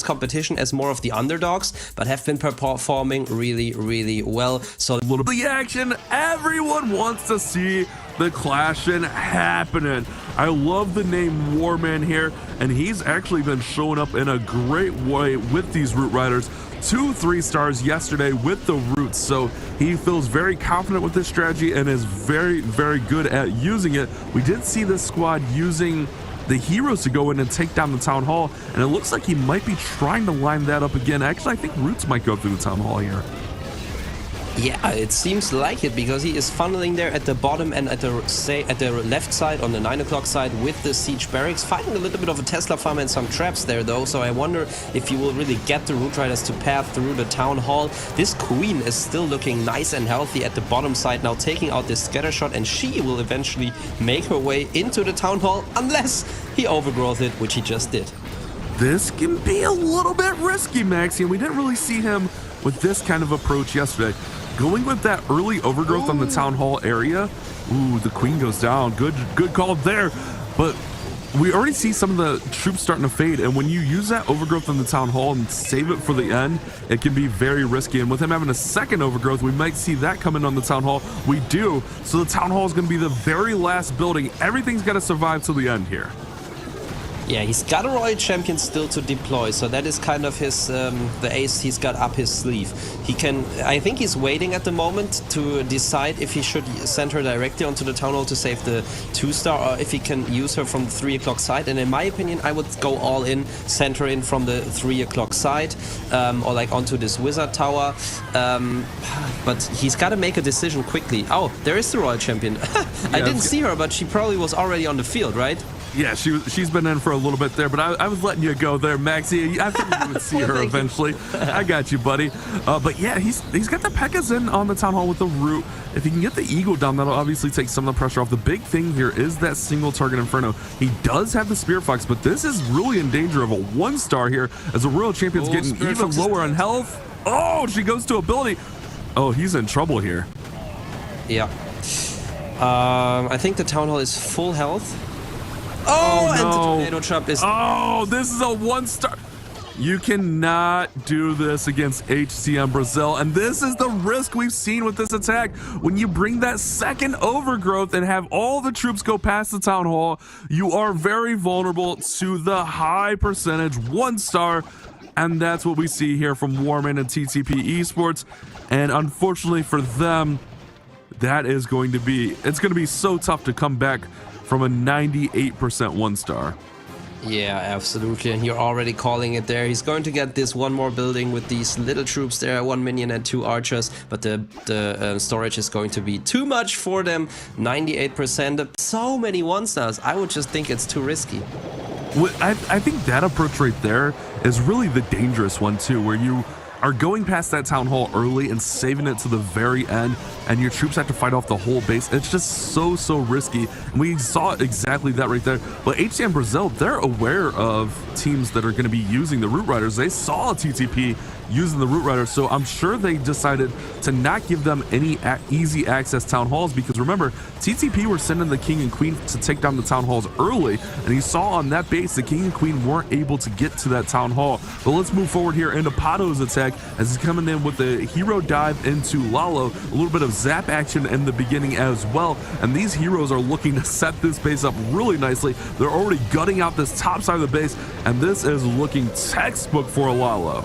this competition as more of the underdogs, but have been performing really, really well. So a little bit of the action. Everyone wants to see the clashing happening. I love the name Warman here, and he's actually been showing up in a great way with these Root Riders. 2 3-stars yesterday with the Roots, so he feels very confident with this strategy and is very, very good at using it. We did see this squad using the heroes to go in and take down the Town Hall, and it looks like he might be trying to line that up again. Actually, I think Roots might go through the Town Hall here. Yeah, it seems like it, because he is funneling there at the bottom and at the left side on the 9 o'clock side with the siege barracks, fighting a little bit of a Tesla farm and some traps there though. So I wonder if he will really get the Root Riders to path through the Town Hall. This Queen is still looking nice and healthy at the bottom side now, taking out this scatter shot, and she will eventually make her way into the Town Hall unless he overgrowth it, which he just did. This can be a little bit risky, Maxi, and we didn't really see him with this kind of approach yesterday. Going with that early overgrowth on the Town Hall area. Ooh, the Queen goes down. Good call there. But we already see some of the troops starting to fade, and when you use that overgrowth on the Town Hall and save it for the end, it can be very risky. And with him having a second overgrowth, we might see that come in on the Town Hall. We do. So the Town Hall is going to be the very last building. Everything's got to survive till the end here. Yeah, he's got a Royal Champion still to deploy, so that is kind of his the ace he's got up his sleeve. He can, I think he's waiting at the moment to decide if he should send her directly onto the Town Hall to save the 2-star, or if he can use her from the 3 o'clock side. And in my opinion, I would go all in, send her in from the 3 o'clock side, or like onto this Wizard Tower. But he's got to make a decision quickly. Oh, there is the Royal Champion. I didn't see her, but she probably was already on the field, right? Yeah, she's been in for a little bit there, but I was letting you go there, Maxi. I think you would see her eventually. I got you, buddy. But yeah, he's got the Pekkas in on the Town Hall with the Root. If he can get the Eagle down, that'll obviously take some of the pressure off. The big thing here is that single target Inferno. He does have the Spear Fox, but this is really in danger of a 1-star here as the Royal Champion's getting even lower on health. Oh, she goes to ability. Oh, he's in trouble here. Yeah. I think the Town Hall is full health. Oh, no. And the tornado trap is... Oh, this is a 1-star. You cannot do this against HCM Brazil, and this is the risk we've seen with this attack. When you bring that second overgrowth and have all the troops go past the Town Hall, you are very vulnerable to the high percentage 1-star, and that's what we see here from Warman and Ttp Esports. And unfortunately for them, that is going to be, it's going to be so tough to come back from a 98% 1-star. Yeah, absolutely, and you're already calling it there. He's going to get this one more building with these little troops there, 1 minion and 2 archers, but the storage is going to be too much for them. 98%, so many 1-stars. I would just think it's too risky. I think that approach right there is really the dangerous one too, where you are going past that Town Hall early and saving it to the very end, and your troops have to fight off the whole base. It's just so risky, and we saw exactly that right there. But HCM Brazil, they're aware of teams that are going to be using the Root Riders. They saw TTP using the Root Riders, so I'm sure they decided to not give them any easy access Town Halls, because remember, TTP were sending the King and Queen to take down the Town Halls early, and he saw on that base the King and Queen weren't able to get to that Town Hall. But let's move forward here into Pato's attack as he's coming in with the hero dive into Lalo, a little bit of zap action in the beginning as well, and these heroes are looking to set this base up really nicely. They're already gutting out this top side of the base, and this is looking textbook for Lalo.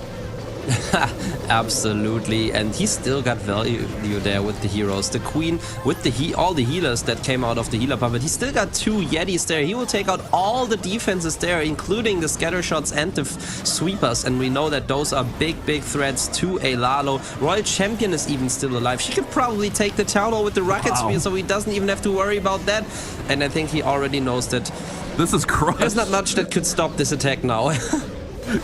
Absolutely, and he still got value there with the heroes. The Queen with all the healers that came out of the healer puppet. He still got 2 Yetis there. He will take out all the defenses there, including the scatter shots and the sweepers, and we know that those are big threats to a Lalo. Royal Champion is even still alive. She could probably take the Town Hall with the rocket spear, so he doesn't even have to worry about that. And I think he already knows that this is crushed. There's not much that could stop this attack now.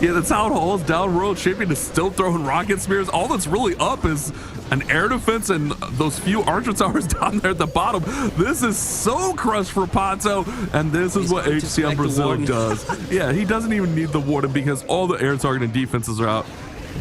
Yeah, the Town Hall is down. Royal Champion is still throwing rocket spears. All that's really up is an air defense and those few archer towers down there at the bottom. This is so crushed for Pato, and this is what HCM Brazil does. Yeah, he doesn't even need the Warden because all the air target and defenses are out.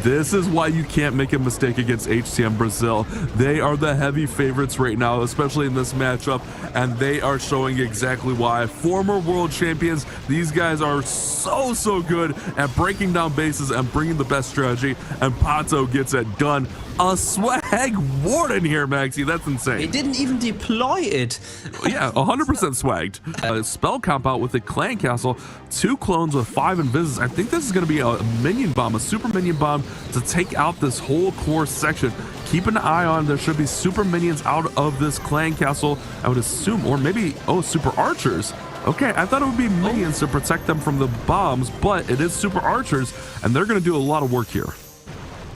This is why you can't make a mistake against HTM Brazil. They are the heavy favorites right now, especially in this matchup, and they are showing exactly why. Former world champions, these guys are so good at breaking down bases and bringing the best strategy, and Pato gets it done. A swag warden here, Maxi. That's insane. He didn't even deploy it. Yeah, 100% swagged. Spell comp out with a clan castle, 2 clones with 5 invises. I think this is going to be a minion bomb, a super minion bomb to take out this whole core section. Keep an eye on, there should be super minions out of this clan castle, I would assume, or maybe, oh, super archers. Okay, I thought it would be minions to protect them from the bombs, but it is super archers, and they're going to do a lot of work here.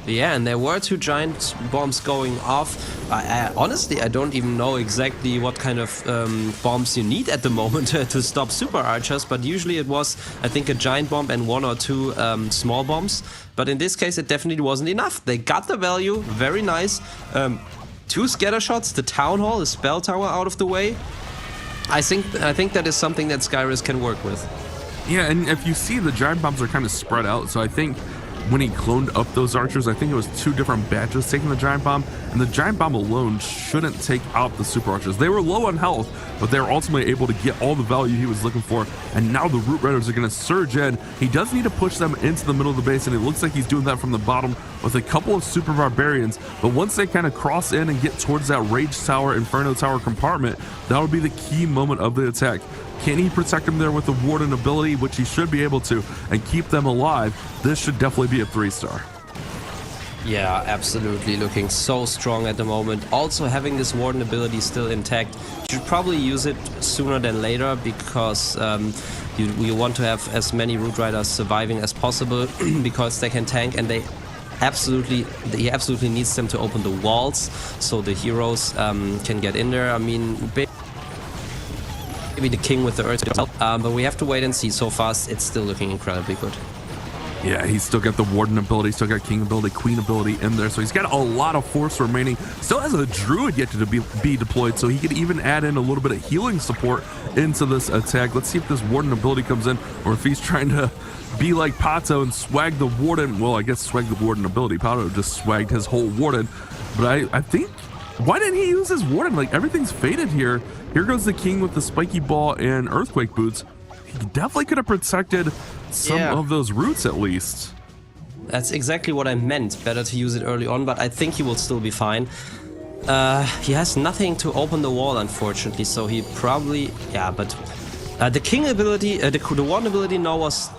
Yeah, and there were 2 giant bombs going off. Honestly, I don't even know exactly what kind of bombs you need at the moment to stop super archers, but usually it was, I think, a giant bomb and 1 or 2 small bombs. But in this case, it definitely wasn't enough. They got the value, very nice. 2 scatter shots, the town hall, the spell tower out of the way. I think that is something that Skyrus can work with. Yeah, and if you see, the giant bombs are kind of spread out, so I think when he cloned up those archers, I think it was 2 different batches taking the giant bomb, and the giant bomb alone shouldn't take out the super archers. They were low on health, but they were ultimately able to get all the value he was looking for, and now the root riders are going to surge in. He does need to push them into the middle of the base, and it looks like he's doing that from the bottom with a couple of super barbarians, but once they kind of cross in and get towards that rage tower, inferno tower compartment, that'll be the key moment of the attack. Can he protect them there with the warden ability, which he should be able to, and keep them alive? This should definitely be a 3-star. Yeah, absolutely. Looking so strong at the moment. Also having this warden ability still intact. You should probably use it sooner than later, because you want to have as many root riders surviving as possible because they can tank, and he absolutely needs them to open the walls so the heroes can get in there. I mean, maybe the king with the earth, but we have to wait and see. So far, it's still looking incredibly good. Yeah, he's still got the warden ability, still got king ability, queen ability in there, so he's got a lot of force remaining. Still has a druid yet to be deployed, so he could even add in a little bit of healing support into this attack. Let's see if this warden ability comes in, or if he's trying to be like Pato and swag the warden. Well, I guess swag the warden ability. Pato just swagged his whole warden, but I think, why didn't he use his warden? Like, everything's faded here. Here goes the king with the spiky ball and earthquake boots. He definitely could have protected some of those roots at least. That's exactly what I meant. Better to use it early on, but I think he will still be fine. He has nothing to open the wall, unfortunately, so he probably... Yeah, but the king ability, the warden ability now was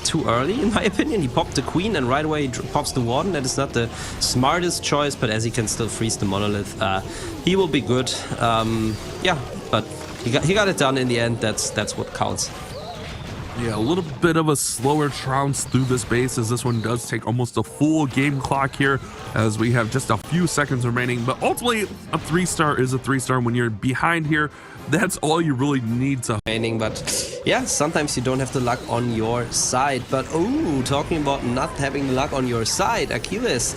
too early, in my opinion. He popped the queen and right away he pops the warden. That is not the smartest choice, but as he can still freeze the monolith, he will be good. Yeah, but he got it done in the end. That's what counts. Yeah, a little bit of a slower trounce through this base, as this one does take almost a full game clock here, as we have just a few seconds remaining. But ultimately, a 3-star is a 3-star. When you're behind here, that's all you really need to. But yeah, sometimes you don't have the luck on your side. But oh, talking about not having the luck on your side, Achilles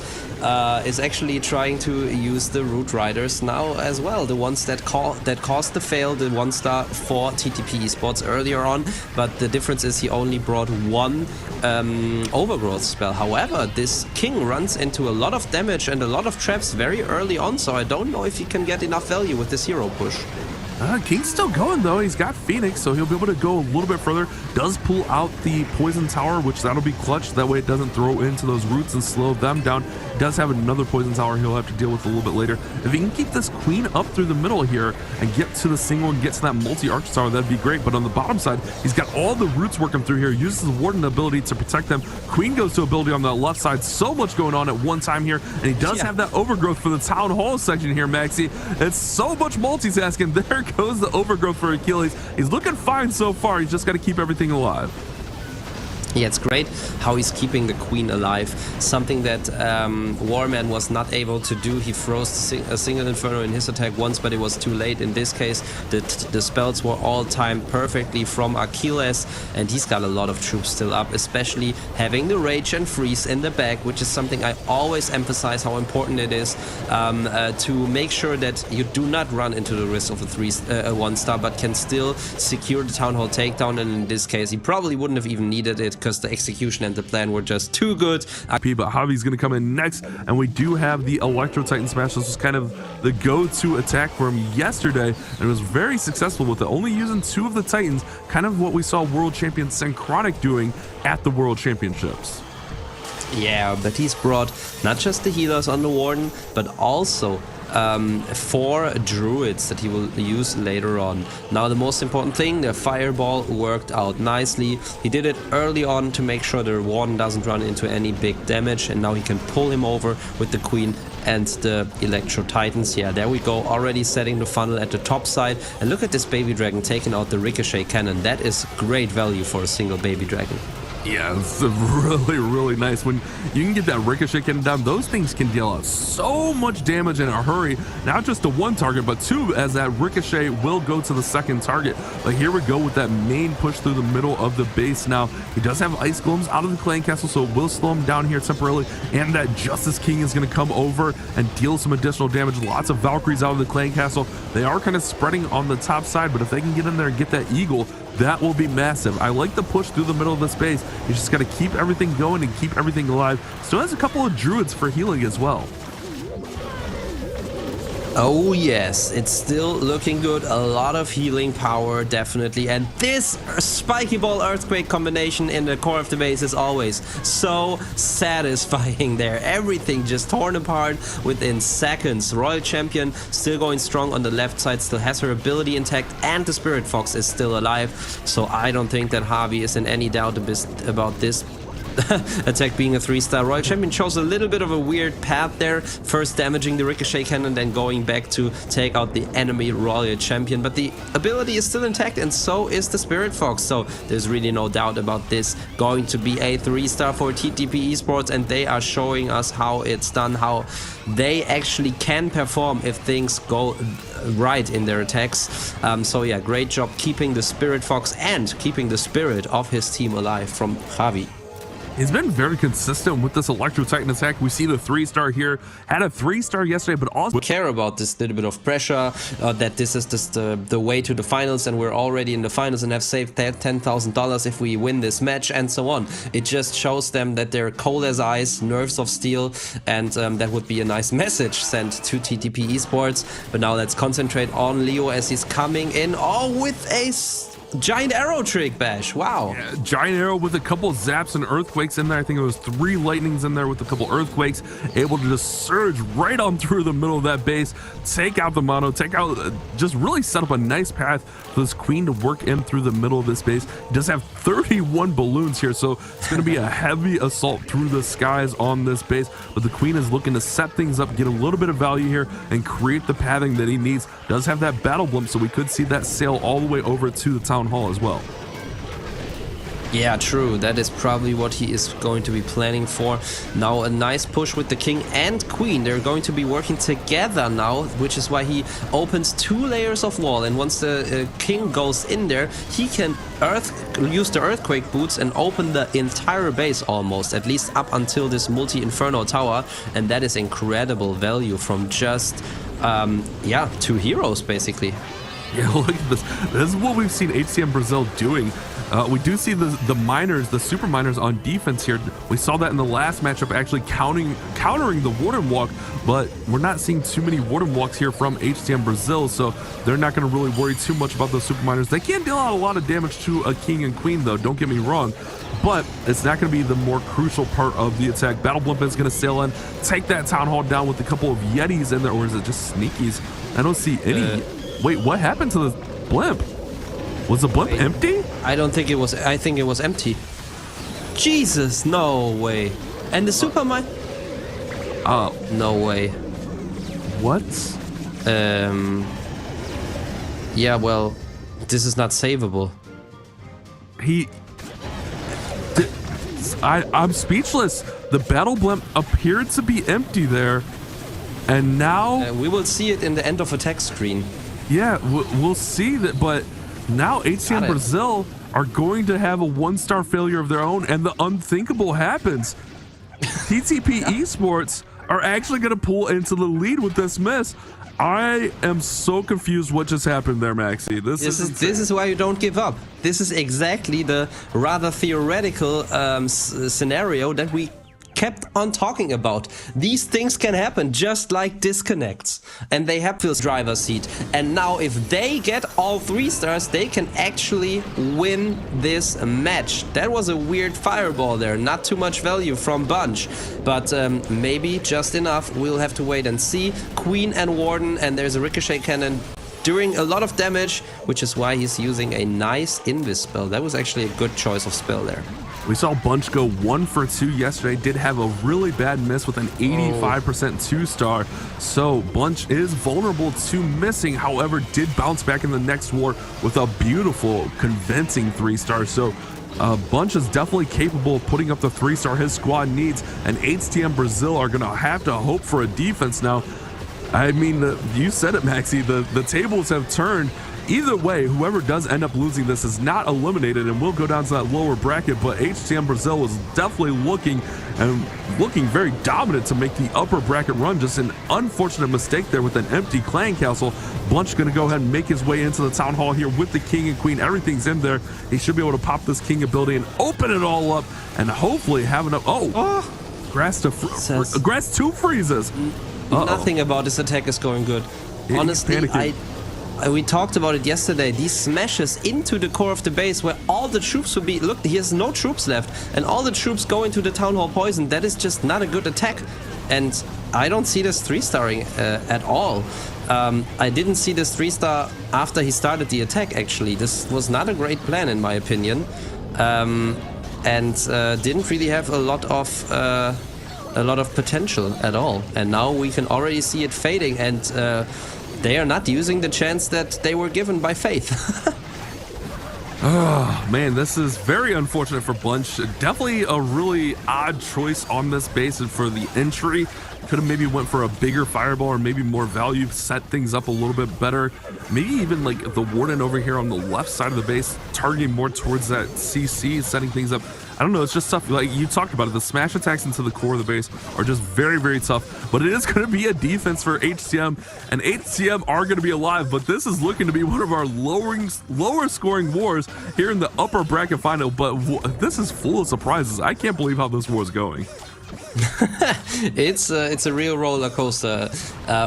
is actually trying to use the root riders now as well. The ones that caused the fail, the 1-star for Ttp Esports earlier on. But the difference is he only brought 1 overgrowth spell. However, this king runs into a lot of damage and a lot of traps very early on, so I don't know if he can get enough value with this hero push. King's still going though. He's got Phoenix, so he'll be able to go a little bit further. Does pull out the poison tower, which that'll be clutch. That way it doesn't throw into those roots and slow them down. Does have another poison tower he'll have to deal with a little bit later. If he can keep this queen up through the middle here and get to the single and get to that multi-arch tower, that'd be great. But on the bottom side, he's got all the roots working through here. Uses the warden ability to protect them. Queen goes to ability on the left side. So much going on at one time here, and he does have that overgrowth for the town hall section here, Maxi. It's so much multitasking. There goes the overgrowth for Achilles. He's looking fine so far. He's just got to keep everything alive. Yeah, it's great how he's keeping the queen alive. Something that Warman was not able to do. He froze a single inferno in his attack once, but it was too late. In this case, the spells were all timed perfectly from Achilles, and he's got a lot of troops still up, especially having the rage and freeze in the back, which is something I always emphasize how important it is to make sure that you do not run into the risk of a 1-star, but can still secure the town hall takedown. And in this case, he probably wouldn't have even needed it. because the execution and the plan were just too good. But Javi's going to come in next, and we do have the Electro Titan Smash. This was kind of the go-to attack for him yesterday, and it was very successful with it, only using 2 of the Titans, kind of what we saw World Champion Synchronic doing at the World Championships. Yeah, but he's brought not just the healers on the Warden, but also 4 druids that he will use later on. Now the most important thing, the fireball worked out nicely. He did it early on to make sure the Warden doesn't run into any big damage, and now he can pull him over with the Queen and the Electro Titans. Yeah, there we go, already setting the funnel at the top side. And look at this baby dragon taking out the ricochet cannon. That is great value for a single baby dragon. Yeah, it's really nice when you can get that ricochet cannon down. Those things can deal out so much damage in a hurry, not just to 1 target, but 2, as that ricochet will go to the 2nd target. But here we go with that main push through the middle of the base. Now he does have ice golems out of the clan castle, so it will slow him down here temporarily, and that Justice King is going to come over and deal some additional damage. Lots of Valkyries out of the clan castle. They are kind of spreading on the top side, but if they can get in there and get that eagle, that will be massive. I like the push through the middle of the space. You just got to keep everything going and keep everything alive. Still has a couple of druids for healing as well. Oh yes, it's still looking good. A lot of healing power, definitely. And this spiky ball earthquake combination in the core of the base is always so satisfying there. Everything just torn apart within seconds. Royal Champion still going strong on the left side, still has her ability intact, and the Spirit Fox is still alive. So I don't think that Javi is in any doubt about this attack being a 3-star. Royal Champion chose a little bit of a weird path there, first damaging the ricochet cannon, then going back to take out the enemy Royal Champion, but the ability is still intact, and so is the Spirit Fox, so there's really no doubt about this going to be a 3-star for TTP Esports, and they are showing us how it's done, how they actually can perform if things go right in their attacks. So yeah, great job keeping the Spirit Fox and keeping the spirit of his team alive from Javi. He's been very consistent with this Electro Titan attack. We see the 3-star here, had a 3-star yesterday, but also care about this little bit of pressure, that this is just the way to the finals, and we're already in the finals and have saved $10,000 if we win this match, and so on. It just shows them that they're cold as ice, nerves of steel, and that would be a nice message sent to TTP Esports. But now let's concentrate on Leo as he's coming in, with a giant arrow trick, Bash. Wow. Yeah, giant arrow with a couple zaps and earthquakes in there. I think it was 3 lightnings in there with a couple earthquakes, able to just surge right on through the middle of that base, take out the mono, take out, just really set up a nice path for this Queen to work in through the middle of this base. He does have 31 balloons here, so it's going to be a heavy assault through the skies on this base, but the Queen is looking to set things up, get a little bit of value here, and create the pathing that he needs. Does have that battle blimp, so we could see that sail all the way over to the town hall as well. Yeah, true. That is probably what he is going to be planning for. Now a nice push with the King and Queen. They're going to be working together now, which is why he opens 2 layers of wall. And once the King goes in there, he can use the Earthquake Boots and open the entire base almost, at least up until this multi-inferno tower. And that is incredible value from just, 2 heroes basically. Yeah, look at this. This is what we've seen HCM Brazil doing. We do see the miners, the super miners on defense here. We saw that in the last matchup, actually countering the Warden Walk, but we're not seeing too many Warden Walks here from HCM Brazil, so they're not going to really worry too much about those super miners. They can deal out a lot of damage to a King and Queen, though, don't get me wrong, but it's not going to be the more crucial part of the attack. Battle Blimp is going to sail in, take that Town Hall down with a couple of Yetis in there, or is it just Sneakies? I don't see any... Wait, what happened to the blimp? Was the blimp empty? I don't think it was. I think it was empty. Jesus, no way. And the super mine? Oh, no way. What? Yeah, well, this is not savable. I'm speechless. The battle blimp appeared to be empty there, and now we will see it in the end of attack screen. Yeah, we'll see that, but now HCM Brazil are going to have a 1-star failure of their own, and the unthinkable happens. TTP Esports are actually going to pull into the lead with this miss. I am so confused what just happened there, Maxi. This is why you don't give up. This is exactly the rather theoretical scenario that we kept on talking about. These things can happen just like disconnects, and they have this driver's seat. And now if they get all 3 stars, they can actually win this match. That was a weird fireball there, not too much value from Bunch, but maybe just enough. We'll have to wait and see. Queen and Warden, and there's a ricochet cannon doing a lot of damage, which is why he's using a nice invis spell. That was actually a good choice of spell there. We saw Bunch go 1 for 2 yesterday, did have a really bad miss with an 85% 2-star, so Bunch is vulnerable to missing, however, did bounce back in the next war with a beautiful, convincing 3-star, so Bunch is definitely capable of putting up the 3-star his squad needs, and HTM Brazil are going to have to hope for a defense now. I mean, you said it, Maxi, the tables have turned. Either way, whoever does end up losing this is not eliminated and will go down to that lower bracket, but HTM Brazil was definitely looking very dominant to make the upper bracket run. Just an unfortunate mistake there with an empty clan castle. Bunch gonna go ahead and make his way into the town hall here with the king and queen. Everything's in there. He should be able to pop this king ability and open it all up and hopefully have enough. Grass 2 freezes. Nothing about this attack is going good. Honestly, we talked about it yesterday. These smashes into the core of the base where all the troops will be. Look, he has no troops left, and all the troops go into the town hall poison. That is just not a good attack, and I don't see this 3-starring at all. I didn't see this 3-star after he started the attack. Actually, this was not a great plan in my opinion, and didn't really have a lot of potential at all. And now we can already see it fading, and they are not using the chance that they were given by Faith. Oh, man, this is very unfortunate for Bunch. Definitely a really odd choice on this base and for the entry. Could have maybe went for a bigger fireball or maybe more value, set things up a little bit better. Maybe even like the Warden over here on the left side of the base, targeting more towards that CC, setting things up. I don't know, it's just tough. Like you talked about it, the smash attacks into the core of the base are just very, very tough. But it is going to be a defense for HTM, and HTM are going to be alive. But this is looking to be one of our lower scoring wars here in the upper bracket final. But this is full of surprises. I can't believe how this war is going. It's a real roller coaster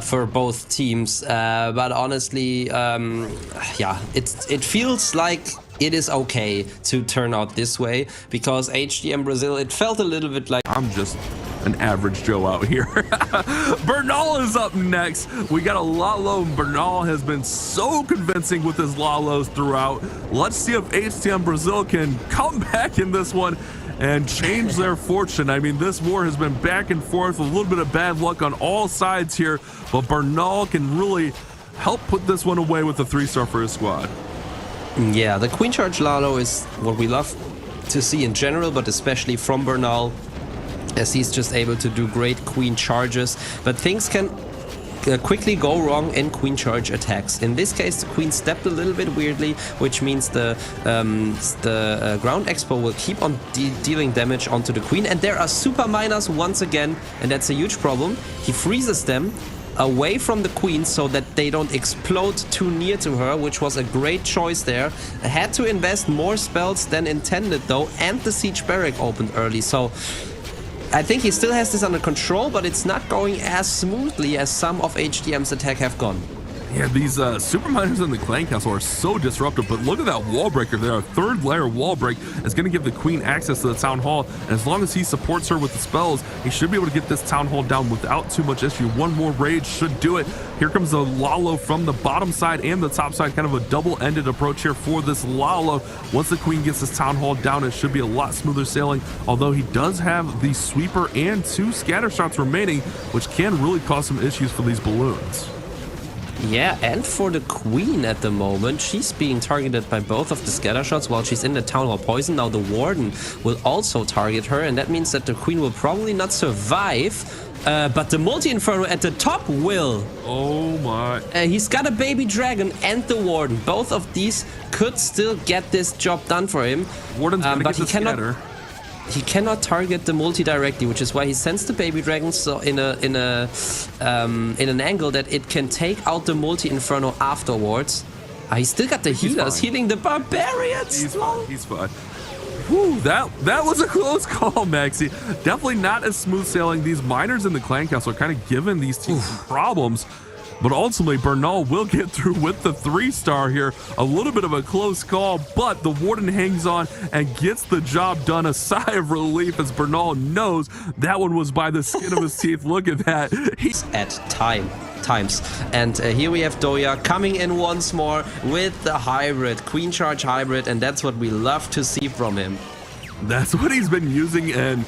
for both teams, but honestly, yeah, it feels like it is okay to turn out this way, because HTM Brazil, it felt a little bit like I'm just an average Joe out here. Bernal is up next. We got a Lalo. Bernal has been so convincing with his Lalos throughout. Let's see if HTM Brazil can come back in this one and change their fortune. I mean, this war has been back and forth, a little bit of bad luck on all sides here, but Bernal can really help put this one away with a 3-star for his squad. Yeah, the Queen Charge Lalo is what we love to see in general, but especially from Bernal, as he's just able to do great Queen Charges, but things can quickly go wrong in Queen Charge attacks. In this case, the Queen stepped a little bit weirdly, which means the Ground Expo will keep on dealing damage onto the Queen, and there are super miners once again, and that's a huge problem. He freezes them away from the Queen so that they don't explode too near to her, which was a great choice there. Had to invest more spells than intended though, and the Siege Barrack opened early, so I think he still has this under control, but it's not going as smoothly as some of HTM's attack have gone. Yeah, these super miners in the clan castle are so disruptive, but look at that wall breaker there. A 3rd layer wall break is going to give the Queen access to the town hall, and as long as he supports her with the spells, he should be able to get this town hall down without too much issue. One more rage should do it. Here comes the Lalo from the bottom side and the top side, kind of a double-ended approach here for this Lalo. Once the Queen gets this town hall down, it should be a lot smoother sailing, although he does have the sweeper and 2 scatter shots remaining, which can really cause some issues for these balloons. Yeah, and for the Queen at the moment, she's being targeted by both of the scatter shots while she's in the Town Hall Poison. Now the Warden will also target her, and that means that the Queen will probably not survive, but the Multi-Inferno at the top will. Oh my. He's got a baby dragon and the Warden. Both of these could still get this job done for him. Warden's gonna but get the scatter. he cannot target the multi directly, which is why he sends the baby dragons so in an angle that it can take out the multi inferno afterwards. He still got the healers healing the barbarians. He's fine. Whew, that was a close call, Maxi. Definitely not as smooth sailing. These miners in the clan castle are kind of giving these teams some problems. But ultimately, Bernal will get through with the 3-star here. A little bit of a close call, but the Warden hangs on and gets the job done. A sigh of relief as Bernal knows that one was by the skin of his teeth. Look at that. He's at times. And here we have Doya coming in once more with the hybrid, Queen Charge hybrid, and that's what we love to see from him. That's what he's been using, and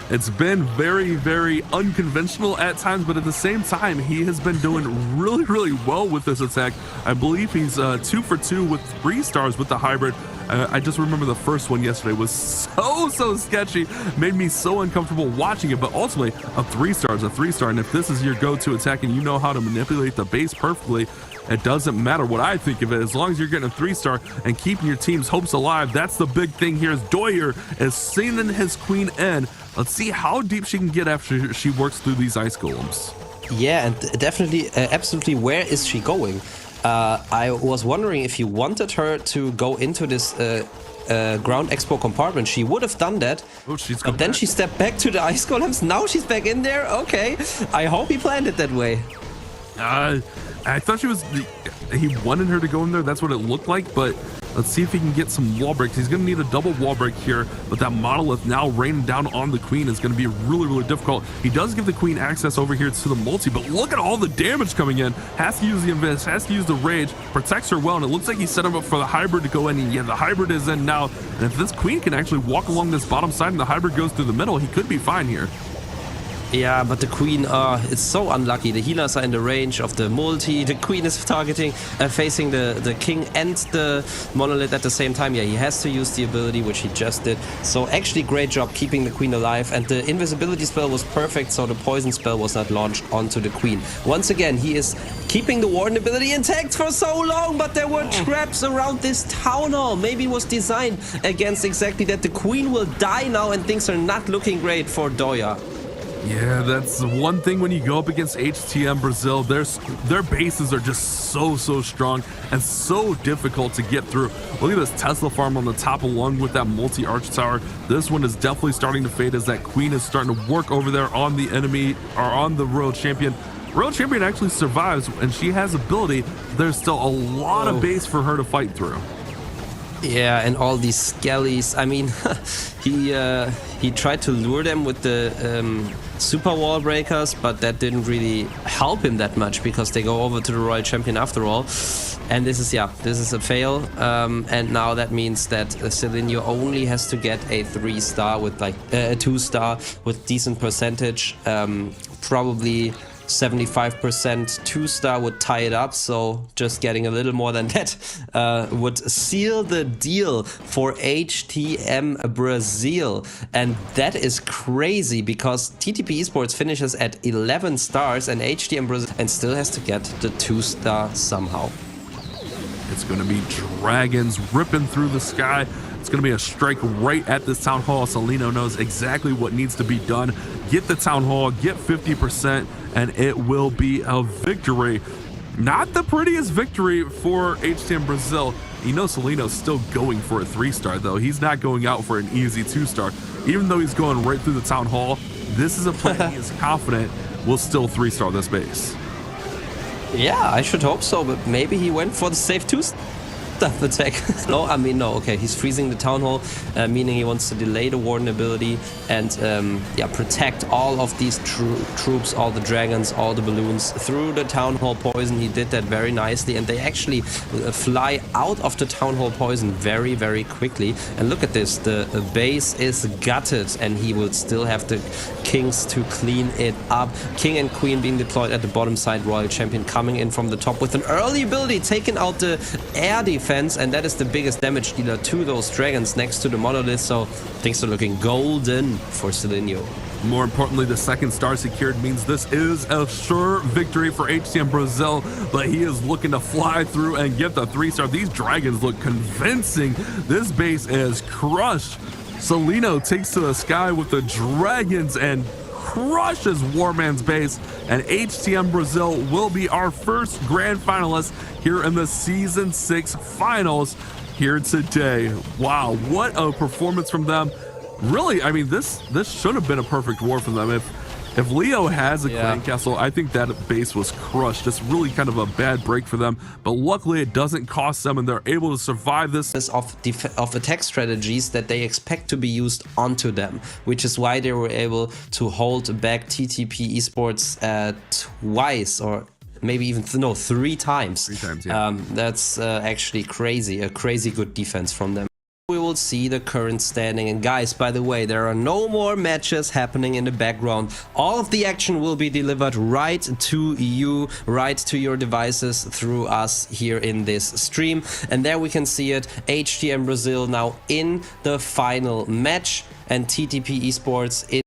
it's been very, very unconventional at times, but at the same time, he has been doing really, really well with this attack. I believe he's 2 for 2 with 3 stars with the hybrid. I just remember the first one yesterday was so sketchy, made me so uncomfortable watching it, but ultimately a 3-star is a 3-star, and if this is your go-to attack and you know how to manipulate the base perfectly, it doesn't matter what I think of it. As long as you're getting a 3-star and keeping your team's hopes alive, that's the big thing here. As Doyer is sending his queen in. Let's see how deep she can get after she works through these ice golems. Yeah, and definitely, absolutely, where is she going? I was wondering if you wanted her to go into this ground expo compartment. She would have done that, but then she stepped back to the ice golems. Now she's back in there. Okay, I hope he planned it that way. I thought he wanted her to go in there. That's what it looked like, but let's see if he can get some wall breaks. He's going to need a double wall break here, but that monolith now raining down on the queen is going to be really, really difficult. He does give the queen access over here to the multi, but look at all the damage coming in. Has to use the invis, has to use the rage, protects her well, and it looks like he set him up for the hybrid to go in. And yeah, the hybrid is in now, and if this queen can actually walk along this bottom side and the hybrid goes through the middle, he could be fine here. Yeah, but the queen, it's so unlucky. The healers are in the range of the multi. The queen is targeting, facing the king and the monolith at the same time. Yeah, he has to use the ability, which he just did. So actually, great job keeping the queen alive. And the invisibility spell was perfect, so the poison spell was not launched onto the queen. Once again, he is keeping the warden ability intact for so long, but there were traps around this town hall. Maybe it was designed against exactly that. The queen will die now, and things are not looking great for Doya. Yeah, that's one thing when you go up against HTM Brazil. Their bases are just so strong and so difficult to get through. Look at this Tesla farm on the top along with that multi-arch tower. This one is definitely starting to fade as that queen is starting to work over there on the enemy, or on the royal champion. Royal champion actually survives and she has ability. There's still a lot of base for her to fight through. Yeah, and all these skellies. I mean, he tried to lure them with the super wall breakers, but that didn't really help him that much because they go over to the royal champion after all. And this is a fail. And now that means that Selenio only has to get a 3-star with like a 2-star with decent percentage. Probably 75% 2-star would tie it up, so just getting a little more than that would seal the deal for HTM Brazil. And that is crazy because Ttp Esports finishes at 11 stars and HTM Brazil and still has to get the 2-star somehow. It's going to be dragons ripping through the sky. It's going to be a strike right at this town hall. Celino knows exactly what needs to be done. Get the town hall, get 50%, and it will be a victory. Not the prettiest victory for HTM Brazil. You know Celino's still going for a 3-star, though. He's not going out for an easy 2-star. Even though he's going right through the town hall, this is a play he is confident will still 3-star this base. Yeah, I should hope so, but maybe he went for the safe 2-star attack. No, okay, he's freezing the town hall, meaning he wants to delay the warden ability and protect all of these troops, all the dragons, all the balloons through the town hall poison. He did that very nicely, and they actually fly out of the town hall poison very quickly. And look at this, the base is gutted and he will still have the kings to clean it up. King and queen being deployed at the bottom side, royal champion coming in from the top with an early ability, taking out the air defense, and that is the biggest damage dealer to those dragons next to the monolith. So things are looking golden for Selenio. More importantly, the 2nd star secured means this is a sure victory for HTM Brazil, but he is looking to fly through and get the 3-star. These dragons look convincing. This base is crushed. Salino takes to the sky with the Dragons and crushes Warman's base, and HTM Brazil will be our first grand finalist here in the Season 6 finals here today. Wow, what a performance from them. Really, I mean, this should have been a perfect war for them. If Leo has a clan castle, I think that base was crushed. Just really kind of a bad break for them. But luckily, it doesn't cost them, and they're able to survive this. Of attack strategies that they expect to be used onto them, which is why they were able to hold back TTP Esports twice, or maybe even three times. 3 times, yeah. That's actually crazy. A crazy good defense from them. We will see the current standing, and guys, by the way, there are no more matches happening in the background. All of the action will be delivered right to you, right to your devices through us here in this stream. And there we can see it, HTM Brazil now in the final match, and TTP Esports